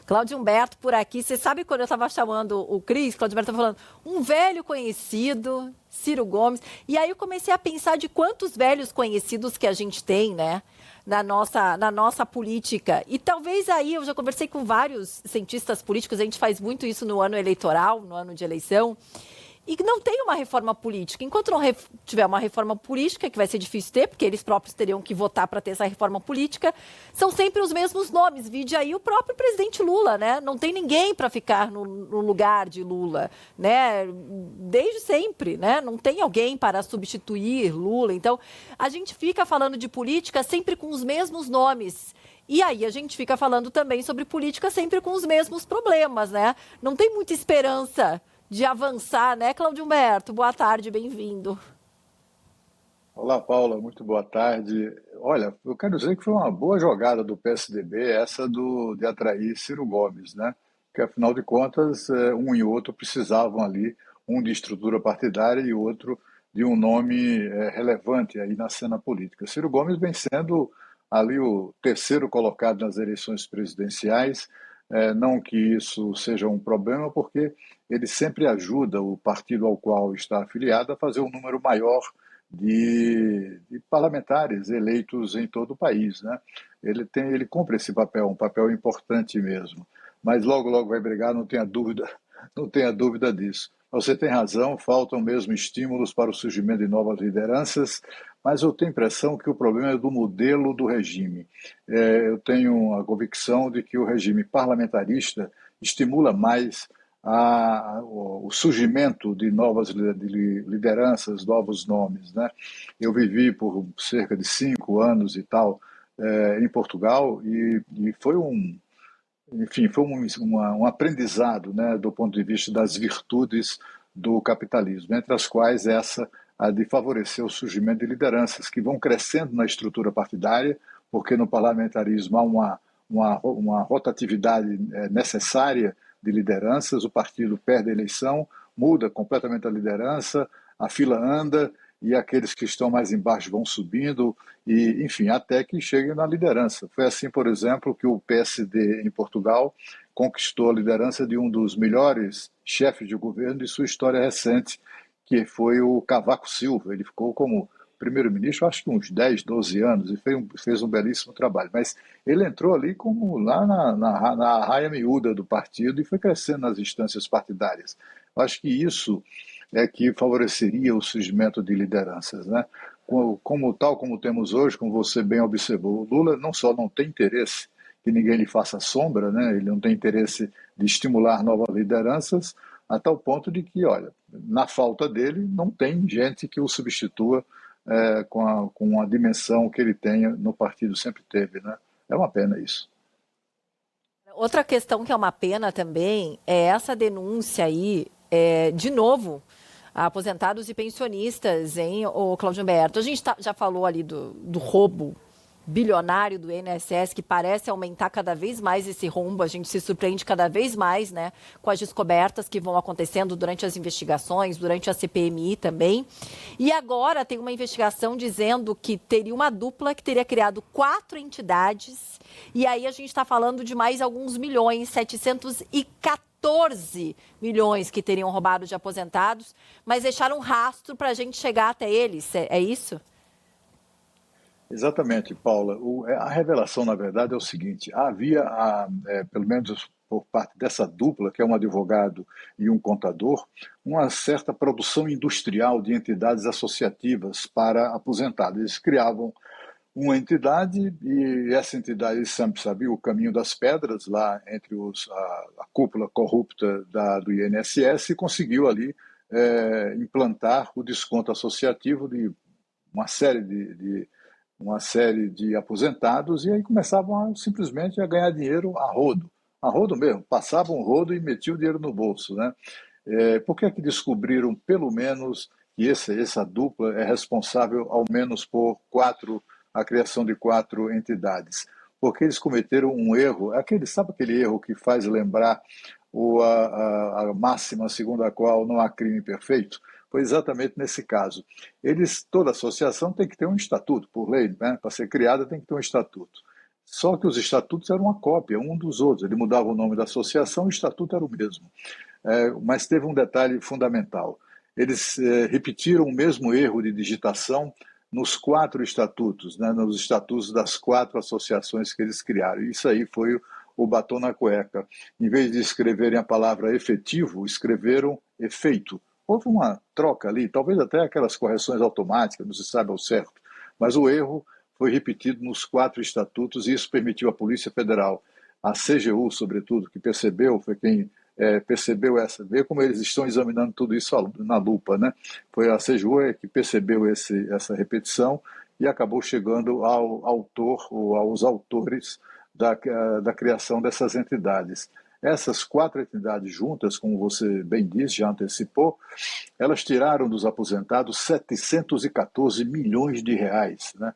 Cláudio Humberto por aqui. Você sabe quando eu estava chamando o Cris, Cláudio Humberto estava falando, um velho conhecido, Ciro Gomes. E aí eu comecei a pensar de quantos velhos conhecidos que a gente tem, né? Na nossa política. E talvez aí, eu já conversei com vários cientistas políticos, a gente faz muito isso no ano eleitoral, no ano de eleição, e não tem uma reforma política. Enquanto não tiver uma reforma política, que vai ser difícil ter, porque eles próprios teriam que votar para ter essa reforma política, são sempre os mesmos nomes. Vide aí o próprio presidente Lula, né? Não tem ninguém para ficar no lugar de Lula, né? Desde sempre, né? Não tem alguém para substituir Lula. Então, a gente fica falando de política sempre com os mesmos nomes. E aí a gente fica falando também sobre política sempre com os mesmos problemas, né? Não tem muita esperança de avançar, né, Cláudio Humberto? Boa tarde, bem-vindo. Olá, Paula, muito boa tarde. Olha, eu quero dizer que foi uma boa jogada do PSDB essa de atrair Ciro Gomes, né? Porque, afinal de contas, um e outro precisavam ali, um de estrutura partidária e outro de um nome relevante aí na cena política. Ciro Gomes vem sendo ali o terceiro colocado nas eleições presidenciais, não que isso seja um problema, porque ele sempre ajuda o partido ao qual está afiliado a fazer um número maior de parlamentares eleitos em todo o país, né? Ele cumpre esse papel, um papel importante mesmo. Mas logo, logo vai brigar, não tenha dúvida, não tenha dúvida disso. Você tem razão, faltam mesmo estímulos para o surgimento de novas lideranças, mas eu tenho a impressão que o problema é do modelo do regime. Eu tenho a convicção de que o regime parlamentarista estimula mais o surgimento de novas lideranças, novos nomes, né? Eu vivi por cerca de 5 anos e tal em Portugal e foi enfim, foi um aprendizado, né, do ponto de vista das virtudes do capitalismo, entre as quais essa a de favorecer o surgimento de lideranças que vão crescendo na estrutura partidária, porque no parlamentarismo há uma rotatividade necessária de lideranças, o partido perde a eleição, muda completamente a liderança, a fila anda e aqueles que estão mais embaixo vão subindo, e, enfim, até que cheguem na liderança. Foi assim, por exemplo, que o PSD em Portugal conquistou a liderança de um dos melhores chefes de governo de sua história recente, que foi o Cavaco Silva. Ele ficou como primeiro-ministro, acho que uns 10, 12 anos, e fez um belíssimo trabalho. Mas ele entrou ali como lá na raia miúda do partido e foi crescendo nas instâncias partidárias. Eu acho que isso é que favoreceria o surgimento de lideranças, né? Tal como temos hoje, como você bem observou, o Lula não só não tem interesse que ninguém lhe faça sombra, né? Ele não tem interesse de estimular novas lideranças, a tal ponto de que, olha, na falta dele, não tem gente que o substitua com a dimensão que ele tenha no partido, sempre teve, né? É uma pena isso. Outra questão que é uma pena também é essa denúncia aí, de novo, a aposentados e pensionistas, hein, o Cláudio Humberto? A gente já falou ali do roubo bilionário do INSS, que parece aumentar cada vez mais esse rombo. A gente se surpreende cada vez mais, né, com as descobertas que vão acontecendo durante as investigações, durante a CPMI também. E agora tem uma investigação dizendo que teria uma dupla que teria criado 4 entidades, e aí a gente está falando de mais alguns milhões, 714 milhões que teriam roubado de aposentados, mas deixaram um rastro para a gente chegar até eles. É isso? Exatamente, Paula. A revelação, na verdade, é o seguinte: havia, pelo menos por parte dessa dupla, que é um advogado e um contador, uma certa produção industrial de entidades associativas para aposentados. Eles criavam uma entidade e essa entidade eles sempre sabia o caminho das pedras lá entre a cúpula corrupta do INSS e conseguiu ali implantar o desconto associativo de uma série uma série de aposentados e aí começavam simplesmente a ganhar dinheiro a rodo mesmo, passavam um rodo e metiam o dinheiro no bolso, né? Por que é que descobriram pelo menos que essa dupla é responsável ao menos por a criação de 4 entidades? Porque eles cometeram um erro, sabe aquele erro que faz lembrar a máxima segundo a qual não há crime perfeito? Foi exatamente nesse caso. Toda associação tem que ter um estatuto, por lei, né? Para ser criada tem que ter um estatuto. Só que os estatutos eram uma cópia, um dos outros. Ele mudava o nome da associação, o estatuto era o mesmo. Mas teve um detalhe fundamental. Eles repetiram o mesmo erro de digitação nos 4 estatutos, né, nos estatutos das 4 associações que eles criaram. Isso aí foi o batom na cueca. Em vez de escreverem a palavra efetivo, escreveram efeito. Houve uma troca ali, talvez até aquelas correções automáticas, não se sabe ao certo, mas o erro foi repetido nos 4 estatutos e isso permitiu à Polícia Federal, a CGU, sobretudo, que percebeu, foi quem percebeu vê como eles estão examinando tudo isso na lupa, né? Foi a CGU que percebeu essa repetição e acabou chegando ao autor ou aos autores da criação dessas entidades. Essas 4 entidades juntas, como você bem disse, já antecipou, elas tiraram dos aposentados 714 milhões de reais, né?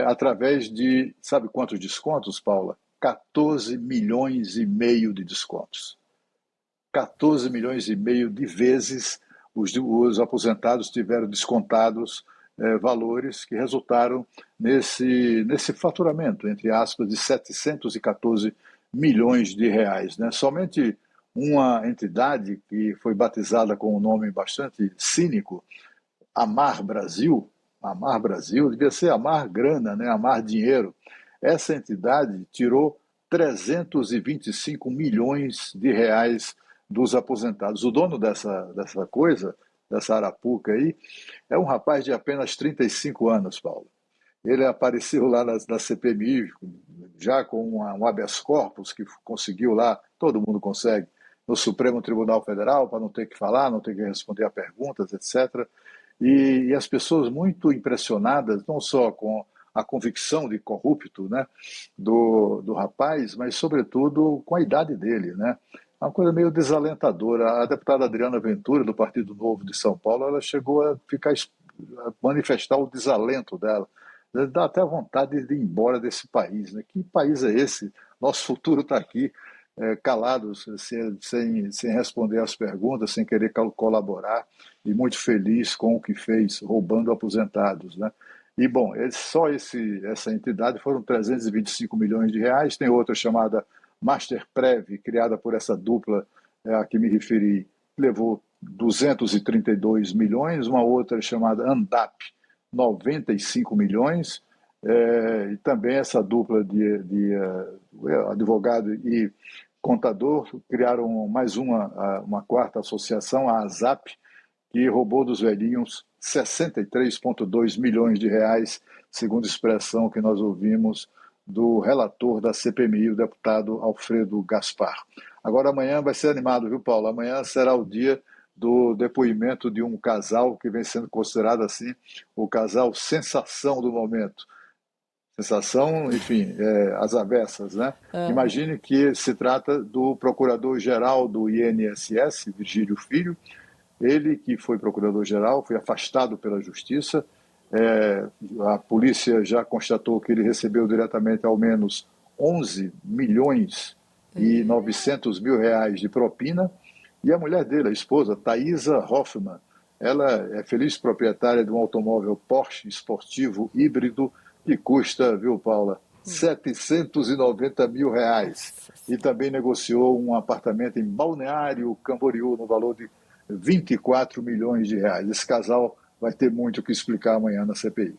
Através de, sabe quantos descontos, Paula? 14 milhões e meio de descontos. 14 milhões e meio de vezes os aposentados tiveram descontados valores que resultaram nesse faturamento, entre aspas, de 714 milhões de reais. Né? Somente uma entidade que foi batizada com um nome bastante cínico, Amar Brasil, devia ser Amar Grana, né? Amar Dinheiro. Essa entidade tirou 325 milhões de reais dos aposentados. O dono dessa coisa, dessa arapuca aí, é um rapaz de apenas 35 anos, Paulo. Ele apareceu lá na CPMI, já com um habeas corpus, que conseguiu lá, todo mundo consegue, no Supremo Tribunal Federal, para não ter que falar, não ter que responder a perguntas, etc. E as pessoas muito impressionadas, não só com a convicção de corrupto, né, do rapaz, mas, sobretudo, com a idade dele, né? É uma coisa meio desalentadora. A deputada Adriana Ventura, do Partido Novo de São Paulo, ela chegou a manifestar o desalento dela. Dá até vontade de ir embora desse país, né? Que país é esse? Nosso futuro está aqui, calados, sem responder às perguntas, sem querer colaborar, e muito feliz com o que fez, roubando aposentados, né? E, bom, essa entidade foram 325 milhões de reais, tem outra chamada Masterprev, criada por essa dupla a que me referi, levou 232 milhões, uma outra chamada Andap, 95 milhões, e também essa dupla de advogado e contador criaram mais uma quarta associação, a ASAP, que roubou dos velhinhos 63,2 milhões de reais, segundo expressão que nós ouvimos do relator da CPMI, o deputado Alfredo Gaspar. Agora amanhã vai ser animado, viu, Paulo? Amanhã será o dia do depoimento de um casal que vem sendo considerado assim o casal sensação do momento. Sensação, enfim, às avessas, né? Imagine que se trata do procurador-geral do INSS, Virgílio Filho, ele que foi procurador-geral, foi afastado pela Justiça, a polícia já constatou que ele recebeu diretamente ao menos 11 milhões e 900 mil reais de propina, e a mulher dele, a esposa, Thaisa Hoffmann, ela é feliz proprietária de um automóvel Porsche esportivo híbrido que custa, viu, Paula, 790 mil reais. E também negociou um apartamento em Balneário Camboriú no valor de 24 milhões de reais. Esse casal vai ter muito o que explicar amanhã na CPI.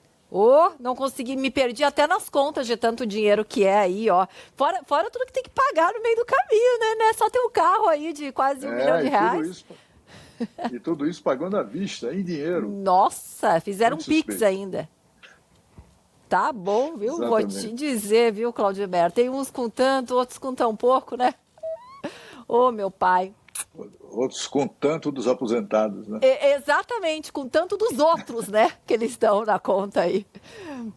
Não consegui, me perdi até nas contas de tanto dinheiro que é aí, ó. Fora tudo que tem que pagar no meio do caminho, né? Não é só ter um carro aí de quase 1 milhão de reais. Tudo isso pagando à vista, em dinheiro. Nossa, fizeram muito um Pix suspeito. ainda. Tá bom, viu? Exatamente. Vou te dizer, viu, Cláudio Berto? Tem uns com tanto, outros com tão pouco, né? Ô, meu pai. Outros com tanto dos aposentados, né? Exatamente, com tanto dos outros, né? Que eles estão na conta aí.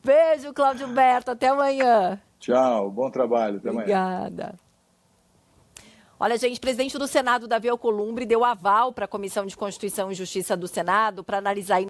Beijo, Cláudio Berto. Até amanhã. Tchau, bom trabalho. Até amanhã. Obrigada. Olha, gente, presidente do Senado, Davi Alcolumbre, deu aval para a Comissão de Constituição e Justiça do Senado para analisar